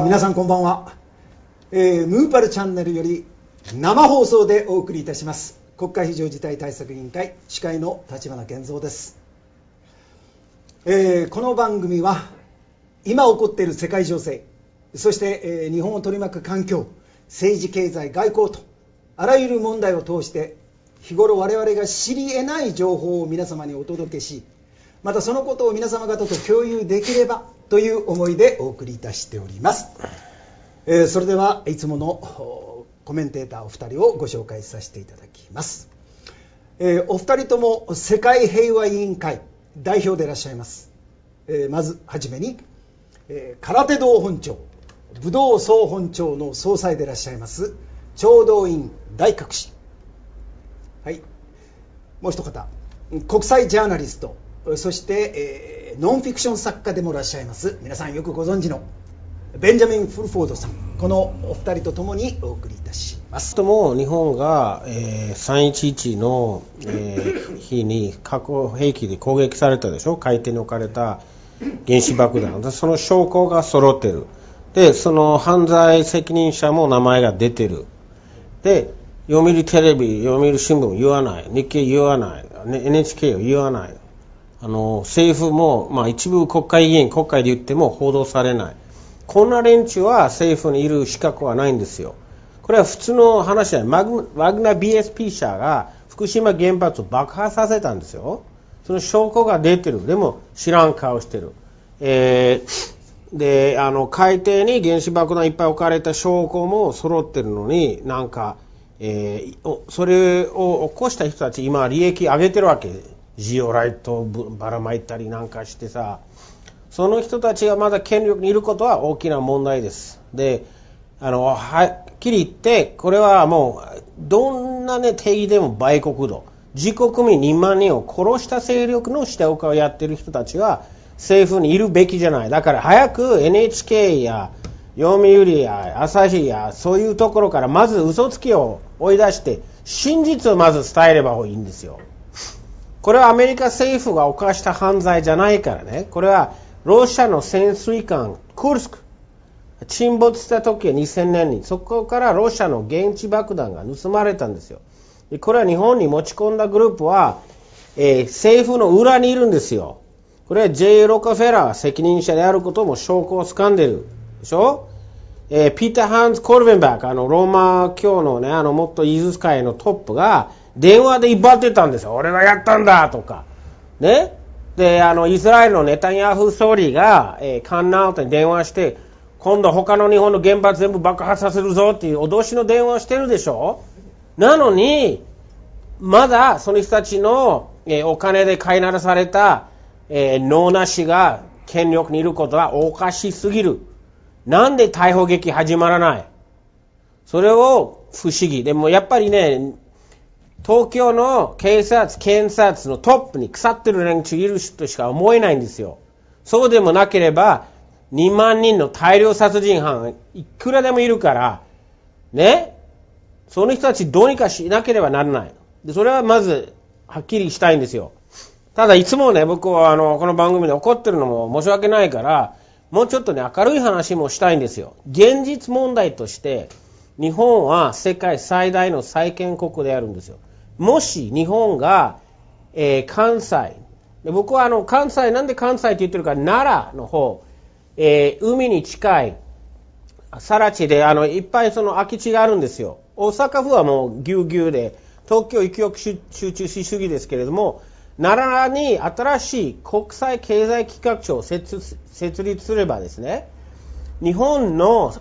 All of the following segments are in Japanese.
皆さんこんばんは。ムーパルチャンネルより生放送でお送りいたします国家非常事態対策委員会司会の立花健三です。この番組は今起こっている世界情勢、そして、日本を取り巻く環境、政治経済外交とあらゆる問題を通して日頃我々が知り得ない情報を皆様にお届けし、またそのことを皆様方と共有できればという思いでお送りいたしております。それではいつものコメンテーターお二人をご紹介させていただきます。お二人とも世界平和委員会代表でいらっしゃいます。まずはじめに、空手道本庁武道総本庁の総裁でいらっしゃいます長道院大覚氏、はい、もう一方国際ジャーナリスト、そして、ノンフィクション作家でもいらっしゃいます皆さんよくご存知のベンジャミン・フルフォードさん、このお二人とともにお送りいたします。とも日本が、311の、日に核兵器で攻撃されたでしょ。海底に置かれた原子爆弾、その証拠が揃ってる。でその犯罪責任者も名前が出てる。で読売テレビ、読売新聞言わない、日経言わない、NHK を言わない、政府も、一部国会議員、国会で言っても報道されない。こんな連中は政府にいる資格はないんですよ。これは普通の話じゃない。ワグナ BSP 社が福島原発を爆破させたんですよ。その証拠が出てる。でも知らん顔してる。で海底に原子爆弾いっぱい置かれた証拠も揃ってるのに、なんか、それを起こした人たち今利益上げてるわけ。ジオライトをばらまいたりなんかしてさ、その人たちがまだ権力にいることは大きな問題です。ではっきり言ってこれはもうどんな、定義でも売国度、自国民2万人を殺した勢力の下請けをやってる人たちは政府にいるべきじゃない。だから早く NHK や読売や朝日やそういうところからまず嘘つきを追い出して真実をまず伝えればいいんですよ。これはアメリカ政府が犯した犯罪じゃないからね。これはロシアの潜水艦クルスク沈没した時は2000年に、そこからロシアの原子爆弾が盗まれたんですよ。でこれは日本に持ち込んだグループは、政府の裏にいるんですよ。これは J. ロッカフェラー責任者であることも証拠を掴んでるでしょ。ピーター・ハンズ・コルベンバーグ、ローマ教のね、元イーズス会のトップが電話で威張ってたんですよ。俺がやったんだとかね。でイスラエルのネタニヤフ総理が、カンナウトに電話して今度他の日本の原発全部爆発させるぞっていう脅しの電話をしてるでしょ。なのにまだその人たちの、お金で飼いならされた、脳なしが権力にいることはおかしすぎる。なんで逮捕劇始まらない。それを不思議。でもやっぱりね、東京の警察、検察のトップに腐ってる連中いる人しか思えないんですよ。そうでもなければ2万人の大量殺人犯いくらでもいるからね、その人たちどうにかしなければならない。でそれはまずはっきりしたいんですよ。ただいつもね、僕はこの番組で怒ってるのも申し訳ないから、もうちょっとね明るい話もしたいんですよ。現実問題として日本は世界最大の債権国であるんですよ。もし日本が、関西で、僕は関西、なんで関西って言ってるか、奈良の方、海に近い更地でいっぱいその空き地があるんですよ。大阪府はもうぎゅうぎゅうで東京一極集中しすぎですけれども、奈良に新しい国際経済企画庁を設立すればですね、日本の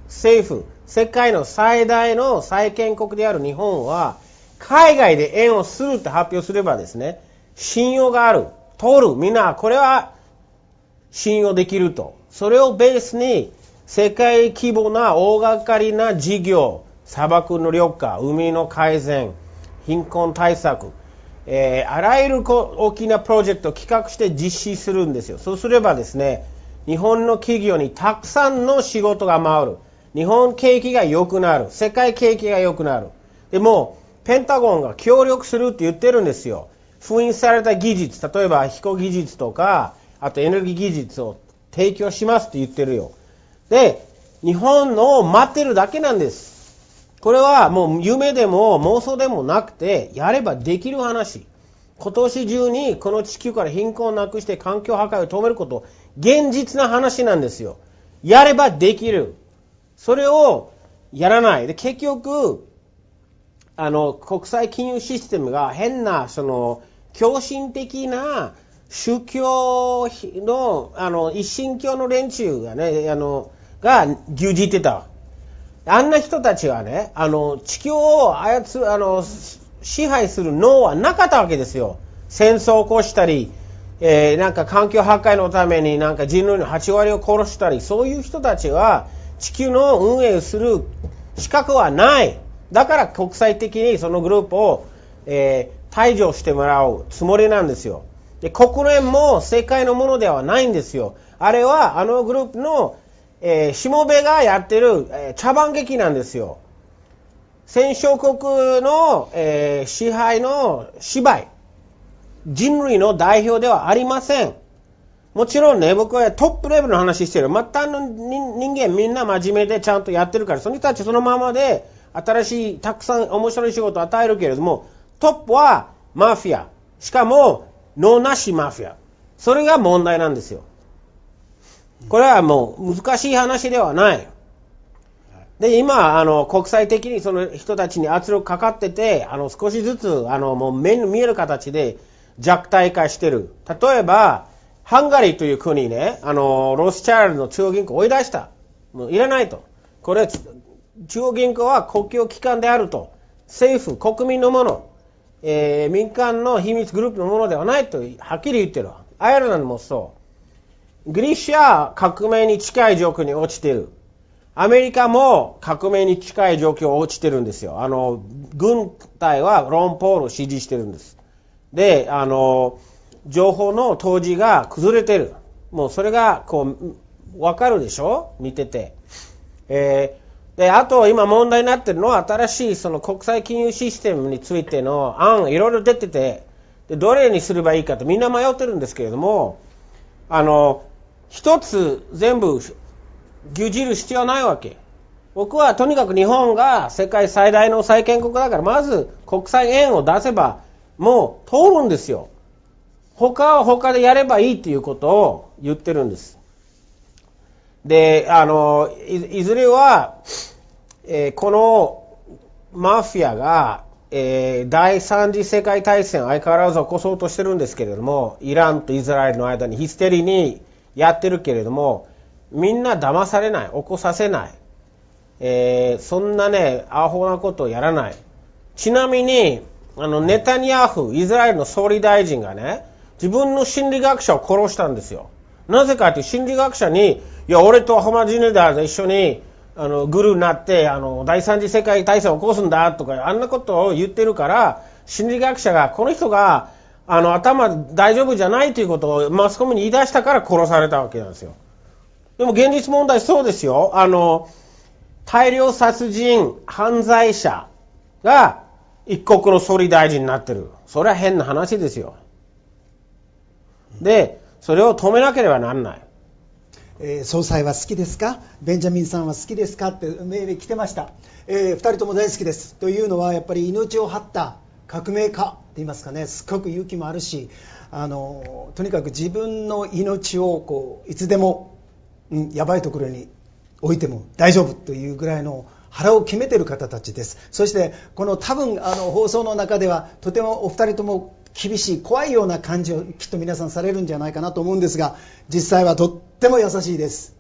政府、世界の最大の債権国である日本は海外で援をするって発表すればですね、信用がある、通る、みんなこれは信用できると。それをベースに世界規模な大掛かりな事業、砂漠の緑化、海の改善、貧困対策、あらゆる大きなプロジェクトを企画して実施するんですよ。そうすればですね、日本の企業にたくさんの仕事が回る。日本景気が良くなる。世界景気が良くなる。でもペンタゴンが協力するって言ってるんですよ。封印された技術、例えば飛行技術とかあとエネルギー技術を提供しますって言ってるよ。で、日本の待ってるだけなんです。これはもう夢でも妄想でもなくて、やればできる話。今年中にこの地球から貧困をなくして環境破壊を止めること、現実な話なんですよ。やればできる。それをやらない。で、結局、国際金融システムが変な、狂信的な宗教の、一神教の連中がね、が牛耳ってた。あんな人たちはね、地球を支配する脳はなかったわけですよ。戦争を起こしたり、なんか環境破壊のためになんか人類の8割を殺したり、そういう人たちは地球の運営をする資格はない。だから国際的にそのグループを、退場してもらうつもりなんですよ。で、国連も世界のものではないんですよ。あれはあのグループの、しもべがやってる、茶番劇なんですよ。戦勝国の、支配の芝居。人類の代表ではありません。もちろんね、僕はトップレベルの話してる。末端の人間みんな真面目でちゃんとやってるから、その人たちそのままで新しいたくさん面白い仕事を与えるけれども、トップはマフィア。しかも脳なしマフィア。それが問題なんですよ。これはもう難しい話ではない。で、今、国際的にその人たちに圧力かかってて、少しずつ、もう目に見える形で弱体化してる。例えば、ハンガリーという国ね、ロスチャールドの中央銀行を追い出した。もういらないと。これ、中央銀行は国境機関であると。政府、国民のもの、民間の秘密グループのものではないと、はっきり言ってる。アイルランドもそう。ギリシャは革命に近い状況に落ちてる。アメリカも革命に近い状況に落ちてるんですよ。軍隊はロン・ポールを支持してるんです。で、情報の統治が崩れてる。もうそれがわかるでしょ？見てて。で、あと今問題になってるのは新しいその国際金融システムについての案いろいろ出てて、でどれにすればいいかとみんな迷ってるんですけれども、一つ全部牛耳る必要はないわけ。僕はとにかく日本が世界最大の債権国だから、まず国際円を出せばもう通るんですよ。他は他でやればいいということを言ってるんです。で、いずれは、このマフィアが、第三次世界大戦を相変わらず起こそうとしてるんですけれども、イランとイスラエルの間にヒステリーにやってるけれども、みんな騙されない、起こさせない。そんなね、アホなことをやらない。ちなみに、ネタニヤフ、イスラエルの総理大臣がね、自分の心理学者を殺したんですよ。なぜかというと、心理学者に、いや、俺とアハマジネダで一緒に、グルになって、第三次世界大戦を起こすんだとか、あんなことを言ってるから、心理学者が、この人が、頭大丈夫じゃないということをマスコミに言い出したから殺されたわけなんですよ。でも現実問題そうですよ。大量殺人犯罪者が一国の総理大臣になってる。それは変な話ですよ。で、それを止めなければならない。総裁は好きですか？ベンジャミンさんは好きですか？ってメール来てました。2人とも大好きです。というのはやっぱり命を張った革命家って言いますかね、すっごく勇気もあるし、とにかく自分の命をいつでもやばいところに置いても大丈夫というぐらいの腹を決めている方たちです。そしてこの多分放送の中ではとてもお二人とも厳しい怖いような感じをきっと皆さんされるんじゃないかなと思うんですが、実際はとっても優しいです。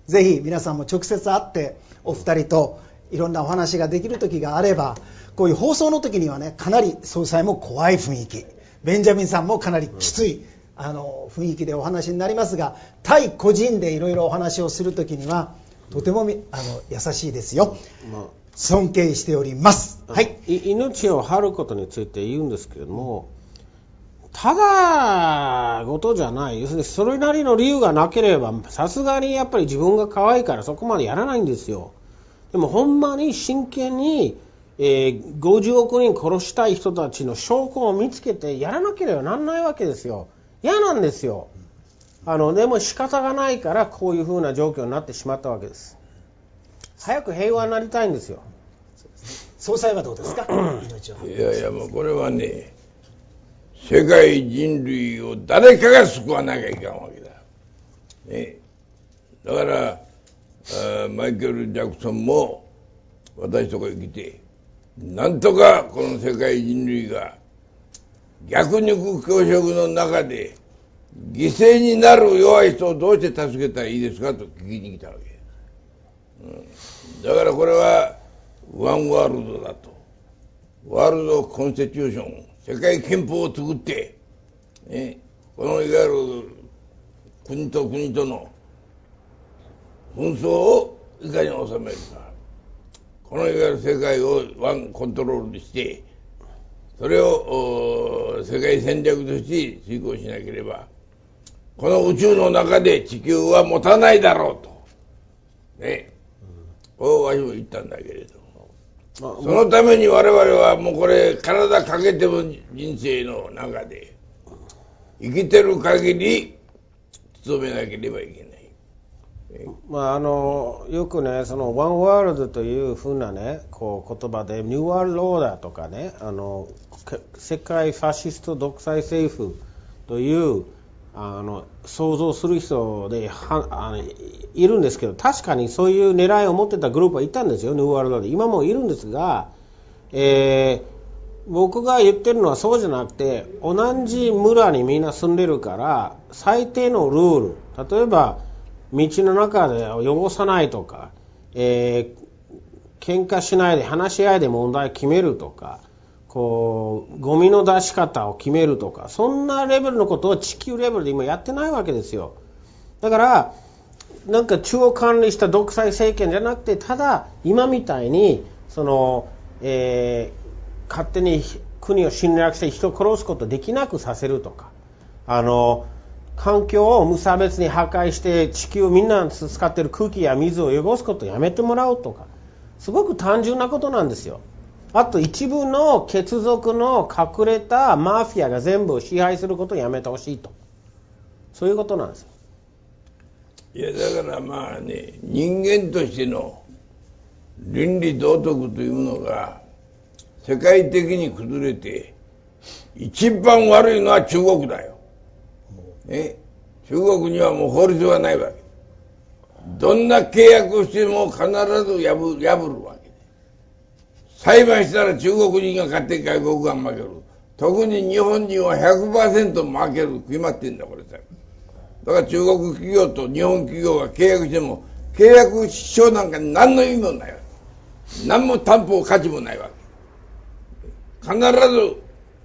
ぜひ皆さんも直接会ってお二人といろんなお話ができる時があれば、こういう放送の時にはね、かなり総裁も怖い雰囲気、ベンジャミンさんもかなりきつい雰囲気でお話になりますが、対個人でいろいろお話をするときにはとても優しいですよ。尊敬しております。はい。命を張ることについて言うんですけれども、ただごとじゃない。要するにそれなりの理由がなければ、さすがにやっぱり自分が可愛いからそこまでやらないんですよ。でもほんまに真剣に、50億人殺したい人たちの証拠を見つけてやらなければなんないわけですよ。嫌なんですよ。でも仕方がないからこういう風な状況になってしまったわけです。早く平和になりたいんですよ。総裁はどうですか？命を。いやいや、もうこれはね、世界人類を誰かが救わなきゃいかんわけだ。ね、だからマイケル・ジャクソンも私とこへ来て、なんとかこの世界人類が逆肉強食の中で犠牲になる弱い人をどうして助けたらいいですかと聞きに来たわけ、だからこれはワンワールドだと、ワールドコンスティテューション、世界憲法を作って、ね、このいわゆる国と国との紛争をいかに収めるか、このいわゆる世界をワンコントロールして、それを世界戦略として遂行しなければ、この宇宙の中で地球は持たないだろうと、ね、わしも言ったんだけれども、そのために我々はもうこれ体かけても人生の中で生きてる限り努めなければいけない。よくね、そのワンワールドというふうなね、こう言葉でニューワールドオーダーとかね、世界ファシスト独裁政府という想像する人でいるんですけど、確かにそういう狙いを持ってたグループはいたんですよ、ニューワールドで。今もいるんですが、僕が言ってるのはそうじゃなくて、同じ村にみんな住んでるから最低のルール、例えば道の中で汚さないとか、喧嘩しないで話し合いで問題決めるとか、こうゴミの出し方を決めるとか、そんなレベルのことを地球レベルで今やってないわけですよ。だからなんか中央管理した独裁政権じゃなくて、ただ今みたいに勝手に国を侵略して人を殺すことできなくさせるとか、環境を無差別に破壊して地球をみんな使っている空気や水を汚すことをやめてもらうとか、すごく単純なことなんですよ。あと一部の血族の隠れたマフィアが全部支配することをやめてほしいと、そういうことなんですよ。いや、だからまあね、人間としての倫理道徳というものが世界的に崩れて、一番悪いのは中国だよ。ね、中国にはもう法律はないわけ。どんな契約をしても必ず破るわけで、裁判したら中国人が勝って外国が負ける。特に日本人は 100% 負ける決まってんだこれさ。だから中国企業と日本企業が契約しても契約書なんか何の意味もないわけ。何も担保価値もないわけ。必ず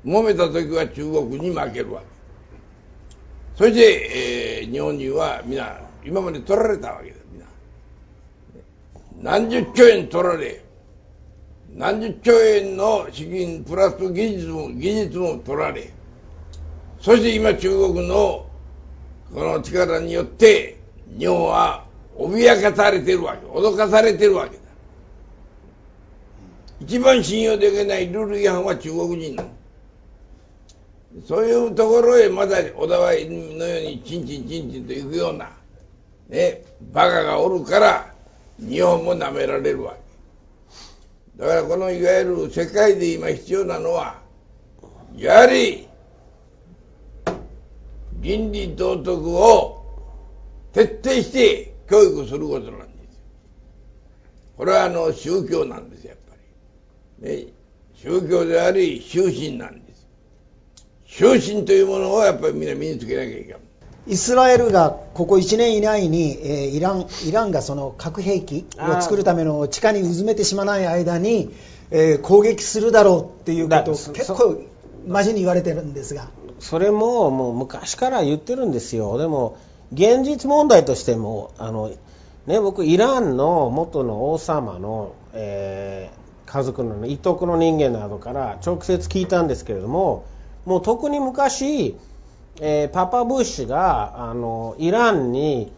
揉めた時は中国に負けるわけ。そして、日本人は皆今まで取られたわけです。何十兆円取られ、何十兆円の資金プラス技術も取られ、そして今中国のこの力によって日本は脅かされてるわけ、脅かされてるわけだ。一番信用できないルール違反は中国人なの。そういうところへまだ小田原のようにチンチンと行くような、ね、バカがおるから日本も舐められるわけだから、このいわゆる世界で今必要なのはやはり倫理道徳を徹底して教育することなんですよ。これは宗教なんですよ、やっぱり、ね、宗教であり修身なんです。修身というものをやっぱりみんな身につけなきゃいけない。イスラエルがここ1年以内に、イランがその核兵器を作るための地下にうずめてしまわない間に、攻撃するだろうっていうことを結構マジに言われてるんですが、それももう昔から言ってるんですよ。でも現実問題としても僕イランの元の王様の、家族のいとこの人間などから直接聞いたんですけれども、もう特に昔、パパブッシュがイランに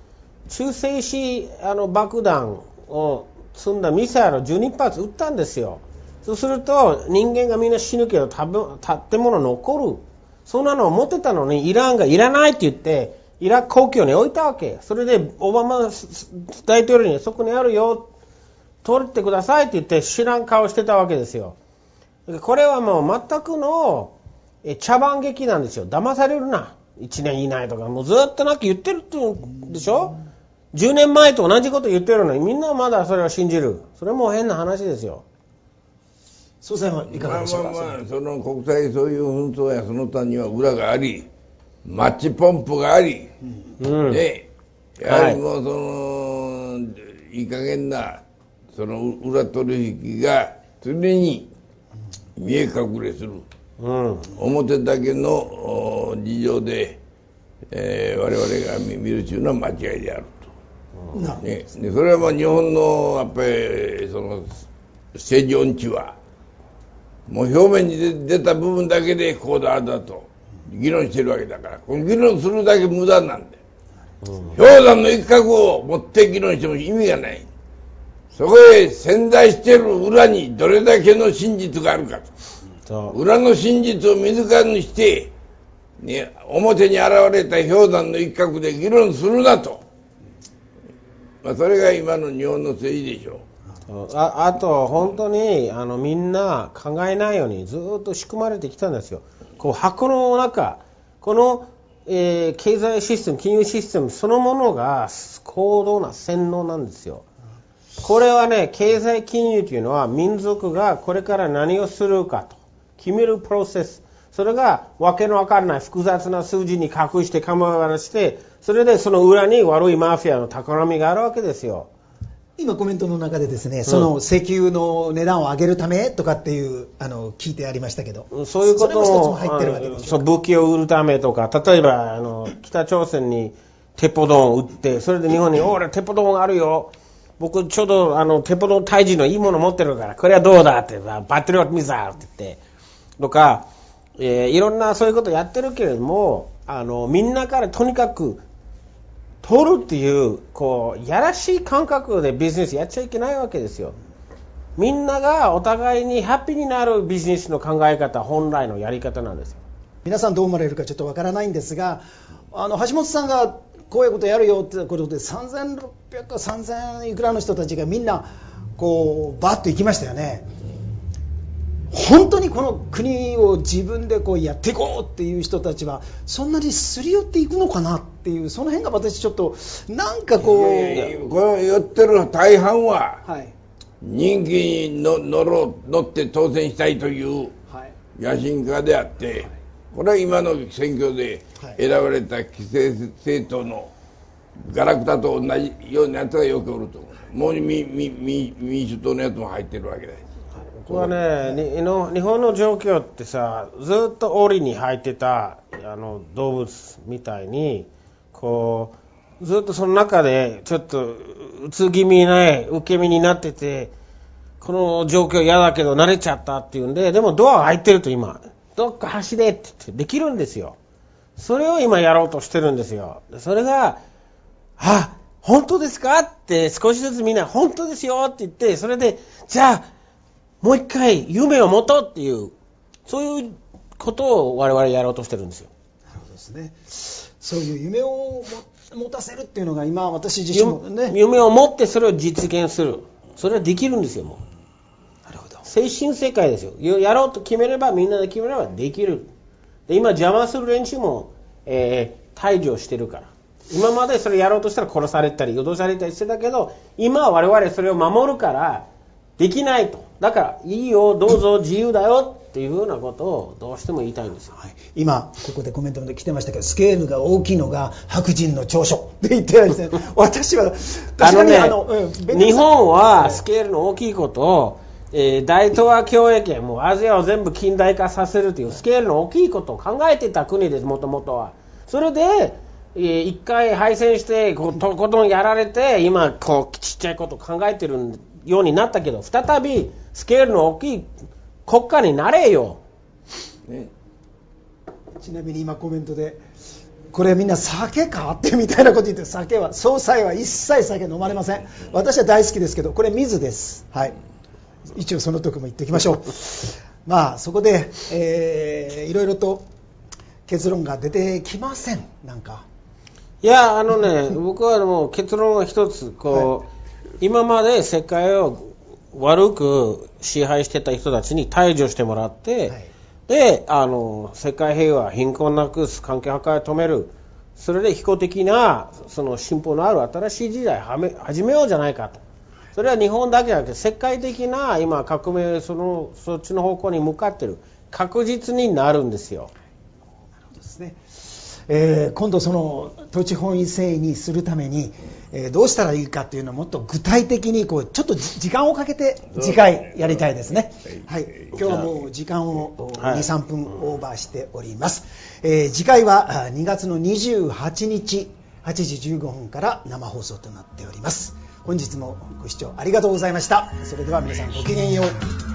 中性子爆弾を積んだミサイルを12発撃ったんですよ。そうすると人間がみんな死ぬけど建物残る。そんなのを持ってたのにイランがいらないって言ってイラク国境に置いたわけ。それでオバマ大統領にそこにあるよ、取ってくださいって言って知らん顔してたわけですよ。これはもう全くの茶番劇なんですよ。騙されるな。1年以内とかもうずっとなんか言ってるって言うんでしょ。10年前と同じこと言ってるのにみんなまだそれを信じる。それも変な話ですよ。総裁はいかがでしょうか。その国際そういう紛争やその他には裏があり、マッチポンプがあり、ね、やはりもうそのいい加減なその裏取引が常に見え隠れする、表だけの事情で、我々が見るというのは間違いであると、ね、でそれはまあ日本のやっぱりその政治音痴はもう表面に出た部分だけでこうだあだと議論してるわけだから、この議論するだけ無駄なんで、氷山の一角を持って議論しても意味がない。そこへ潜在している裏にどれだけの真実があるかと、裏の真実を自らにして、ね、表に現れた氷山の一角で議論するなと、それが今の日本の政治でしょう。あと本当にみんな考えないようにずっと仕組まれてきたんですよ。こう箱の中、この、経済システム、金融システムそのものが高度な洗脳なんですよ。これはね、経済金融というのは民族がこれから何をするかと決めるプロセス。それがわけのわからない複雑な数字に隠して構わらして、それでその裏に悪いマフィアの企みがあるわけですよ。今コメントの中でですね、その石油の値段を上げるためとかっていう聞いてありましたけど、そういうこともそれも一つも入ってるわけですよ。武器を売るためとか、例えば北朝鮮に鉄砲弾を撃って、それで日本に俺鉄砲弾があるよ、僕ちょうど鉄砲弾退治のいいもの持ってるからこれはどうだって、バッテリオットミサイルって言ってとか、いろんなそういうことやってるけれども、みんなからとにかく取るっていうこうやらしい感覚でビジネスやっちゃいけないわけですよ。みんながお互いにハッピーになるビジネスの考え方、本来のやり方なんですよ。皆さんどう思われるかちょっとわからないんですが、橋本さんがこういうことやるよってことで3600か3000いくらの人たちがみんなこうバッと行きましたよね。本当にこの国を自分でこうやっていこうっていう人たちはそんなにすり寄っていくのかなっていう、その辺が私ちょっとなんかこう、この寄ってる大半は、はい、人気に乗って当選したいという野心家であって、これは今の選挙で選ばれた既成政党のガラクタと同じようなやつがよくおると思う。もう民主党のやつも入ってるわけだ。これはね、日本の状況ってさ、ずっと檻に入ってた動物みたいにこうずっとその中でちょっとうつ気味ない受け身になってて、この状況嫌だけど慣れちゃったっていうんで、でもドアが開いてると今どっか走れって言ってできるんですよ。それを今やろうとしてるんですよ。それが本当ですかって少しずつみんな本当ですよって言って、それでじゃあもう一回夢を持とうっていう、そういうことを我々やろうとしてるんですよ。なるほどですね。そういう夢を持たせるっていうのが今私自身もね、夢を持ってそれを実現する、それはできるんですよ。もうなるほど、精神世界ですよ。やろうと決めれば、みんなで決めればできる。で今邪魔する連中も、退場してるから。今までそれやろうとしたら殺されたり脅されたりしてたけど、今は我々それを守るからできないと。だからいいよ、どうぞ自由だよっていうふうなことをどうしても言いたいんですよ。はい、今ここでコメントで来てましたけど、スケールが大きいのが白人の長所って言ってるんですね。私は確かに日本はスケールの大きいことを、大東亜共栄圏、もうアジアを全部近代化させるというスケールの大きいことを考えてた国です、もともとは。それで一回敗戦してとことんやられて、今こうちっちゃいことを考えてるようになったけど、再びスケールの大きい国家になれよ、ね。ちなみに今コメントで、これみんな酒かってみたいなこと言って、酒は総裁は一切酒飲まれません。私は大好きですけど、これ水です。はい、一応その時も言っておきましょう。まあそこで、いろいろと結論が出てきません。なんかいや、僕はもう結論は一つ、今まで世界を悪く支配してた人たちに退場してもらって、で、世界平和、貧困なくす、関係破壊を止める、それで非公的な、その進歩のある新しい時代を始めようじゃないかと。それは日本だけじゃなくて、世界的な今、革命、そっちの方向に向かってる。確実になるんですよ。なるほどですね。今度その統治本位制にするために、どうしたらいいかというのをもっと具体的にちょっと時間をかけて次回やりたいですね。はい、今日はもう時間を2、3分オーバーしております。次回は2月の28日8時15分から生放送となっております。本日もご視聴ありがとうございました。それでは皆さんごきげんよう。